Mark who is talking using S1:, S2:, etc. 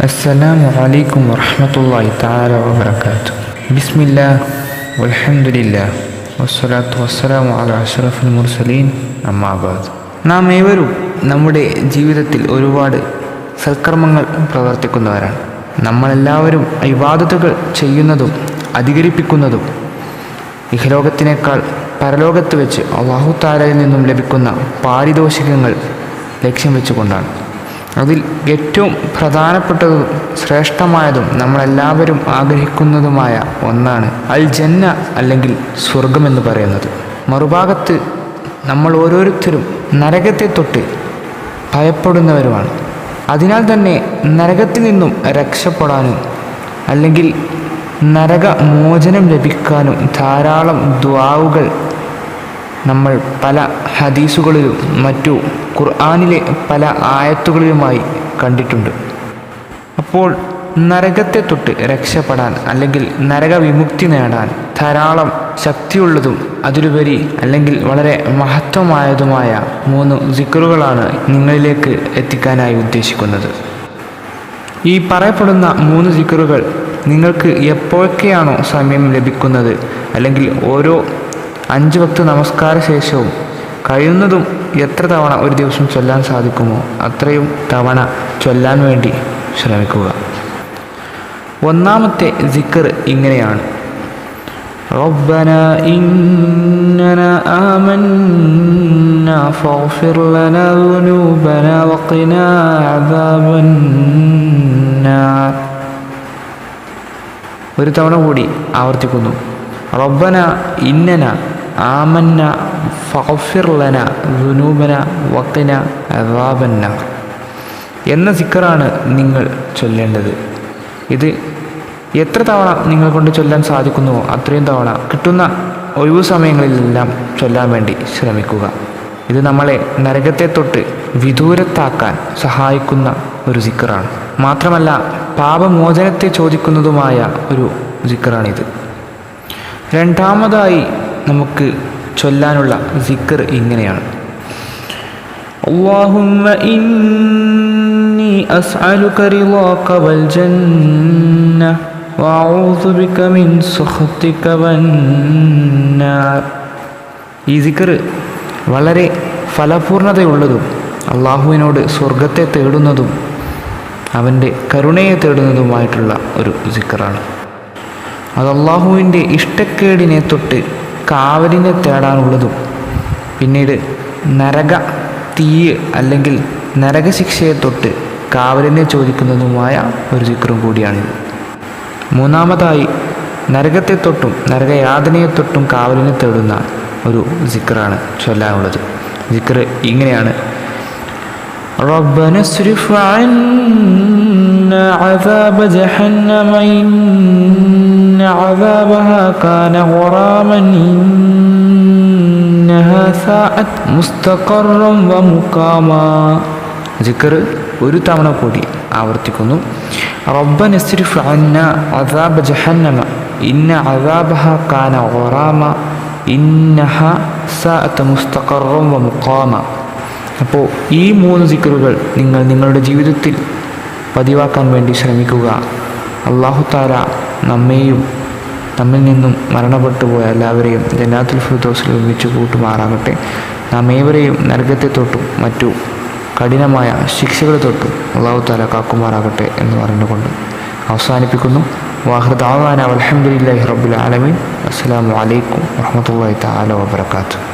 S1: അസ്സലാമു അലൈക്കും വറഹ്മത്തുള്ളാഹി തആല വബറകാതുഹു. ബിസ്മില്ലാഹ് വൽഹംദുലില്ലാഹ് വസ്സലാത്തു വസ്സലാമു അലാ അഷ്റഫിൽ മുർസലീൻ അമ്മാ ബഅദ്. നാം ഏവരും നമ്മുടെ ജീവിതത്തിൽ ഒരുപാട് സൽക്കർമ്മങ്ങൾ പ്രവർത്തിക്കുന്നവരാണ്. നമ്മളെല്ലാവരും ഇബാദത്തുകൾ ചെയ്യുന്നതും അധികരിപ്പിക്കുന്നതും ഇഹലോകത്തിനേക്കാൾ പരലോകത്ത് വെച്ച് അല്ലാഹു തആലയിൽ നിന്നും ലഭിക്കുന്ന പാരിതോഷികങ്ങൾ ലക്ഷ്യം വെച്ചുകൊണ്ടാണ്. അതിൽ ഏറ്റവും പ്രധാനപ്പെട്ടതും ശ്രേഷ്ഠമായതും നമ്മളെല്ലാവരും ആഗ്രഹിക്കുന്നതുമായ ഒന്നാണ് അൽ ജന്ന, അല്ലെങ്കിൽ സ്വർഗമെന്ന് പറയുന്നത്. മറുഭാഗത്ത് നമ്മൾ ഓരോരുത്തരും നരകത്തെ തൊട്ട് ഭയപ്പെടുന്നവരുമാണ്. അതിനാൽ തന്നെ നരകത്തിൽ നിന്നും രക്ഷപ്പെടാനും അല്ലെങ്കിൽ നരകമോചനം ലഭിക്കാനും ധാരാളം ദുആകൾ നമ്മൾ പല ഹദീസുകളിലും മറ്റു ഖുർആനിലെ പല ആയത്തുകളിലുമായി കണ്ടിട്ടുണ്ട്. അപ്പോൾ നരകത്തെ തൊട്ട് രക്ഷപ്പെടാൻ അല്ലെങ്കിൽ നരകവിമുക്തി നേടാൻ ധാരാളം ശക്തിയുള്ളതും അതിലുപരി അല്ലെങ്കിൽ വളരെ മഹത്വമായതുമായ 3 സിക്റുകളാണ് നിങ്ങളിലേക്ക് എത്തിക്കാനായി ഉദ്ദേശിക്കുന്നത്. ഈ പറയപ്പെടുന്ന 3 സിക്റുകൾ നിങ്ങൾക്ക് എപ്പോഴൊക്കെയാണോ സമയം ലഭിക്കുന്നത്, അല്ലെങ്കിൽ ഓരോ 5 വക്ത് നമസ്കാര ശേഷവും കഴിയുന്നതും എത്ര തവണ ഒരു ദിവസം ചൊല്ലാൻ സാധിക്കുമോ അത്രയും തവണ ചൊല്ലാൻ വേണ്ടി ശ്രമിക്കുക. ഒന്നാമത്തെ സിക്ർ ഇങ്ങനെയാണ്: റബ്ബനാ ഇന്നനാ ആമന്നാ ഫഗ്ഫിർ ലനാ ദുനൂബനാ വഖിനാ അദാബന്നാർ. ഒരു തവണ കൂടി ആവർത്തിക്കുന്നു: റബ്ബന ഇന്നന ആമന്ന ഫഗ്ഫിർ ലനാ ദുനൂബന വഖിന അദാബന്നാർ എന്ന സിക്റാണ് നിങ്ങൾ ചൊല്ലേണ്ടത്. ഇത് എത്ര തവണ നിങ്ങൾ കൊണ്ട് ചൊല്ലാൻ സാധിക്കുന്നുവോ അത്രയും തവണ കിട്ടുന്ന ഒഴിവു സമയങ്ങളിലെല്ലാം ചൊല്ലാൻ വേണ്ടി ശ്രമിക്കുക. ഇത് നമ്മളെ നരകത്തെ തൊട്ട് വിദൂരത്താക്കാൻ സഹായിക്കുന്ന ഒരു സിക്റാണ്. മാത്രമല്ല പാപമോചനത്തെ ചോദിക്കുന്നതുമായ ഒരു സിക്റാണിത്. രണ്ടാമതായി നമുക്ക് ചൊല്ലാനുള്ള സിക്ർ ഇങ്ങനെയാണ്: അല്ലാഹുമ്മ ഇന്നി അസ്അലുക റിളാക വൽ ജന്ന വഅഊദു ബിക മിൻ സുഖ്തിക വന്നാർ. ഈ സിക്ർ വളരെ ഫലപൂർണതയുള്ളതും അള്ളാഹുവിനോട് സ്വർഗത്തെ തേടുന്നതും അവൻ്റെ കരുണയെ തേടുന്നതുമായിട്ടുള്ള ഒരു സിക്റാണ്. അത് അള്ളാഹുവിൻ്റെ ഇഷ്ടക്കേടിനെ തൊട്ട് കാവലിനെ തേടാനുള്ളതും പിന്നീട് നരക തീയ് അല്ലെങ്കിൽ നരകശിക്ഷയെ തൊട്ട് കാവലിനെ ചോദിക്കുന്നതുമായ ഒരു സിക്റും കൂടിയാണിത്. മൂന്നാമതായി നരകത്തെ തൊട്ടും നരകയാതനയെ തൊട്ടും കാവലിനെ തേടുന്ന ഒരു സിക്റാണ് ചൊല്ലാനുള്ളത്. സിക്ർ ഇങ്ങനെയാണ്: റബ്ബന സ്രിഫ് അന്നാ അദാബ ജഹന്നമ ഇന്ന അദാബഹാ കാന ഗറാമൻ ഇന്നഹാ സാഅത് മുസ്തഖറൻ വ മുഖാമാ. സിക്ർ ഒരു തവണ കൂടി ആവർത്തിക്കുന്നു: റബ്ബന സ്രിഫ് അന്നാ അദാബ ജഹന്നമ ഇന്ന അദാബഹാ കാന ഗറാമ ഇന്നഹാ സാഅത് മുസ്തഖറൻ വ മുഖാമ. അപ്പോൾ ഈ 3 സിക്റുകൾ നിങ്ങൾ നിങ്ങളുടെ ജീവിതത്തിൽ പതിവാക്കാൻ വേണ്ടി ശ്രമിക്കുക. അല്ലാഹു തആല നമ്മിൽ നിന്നും മരണപ്പെട്ടു പോയ എല്ലാവരെയും ജന്നാത്തുൽ ഫിർദൗസിൽ ഒരുമിച്ച് കൂട്ടുമാറാകട്ടെ. നാം ഏവരെയും നരകത്തെ തൊട്ടും മറ്റു കഠിനമായ ശിക്ഷകളെ തൊട്ടും അല്ലാഹു തആല കാക്കുമാറാകട്ടെ എന്ന് പറഞ്ഞുകൊണ്ട് അവസാനിപ്പിക്കുന്നു. വാഖിറു ദഅ്വാനാ വൽഹംദുലില്ലാഹി റബ്ബിൽ ആലമീൻ. അസ്സലാമു അലൈക്കും വറഹ്മത്തുള്ളാഹി തആല വബറകാതുഹു.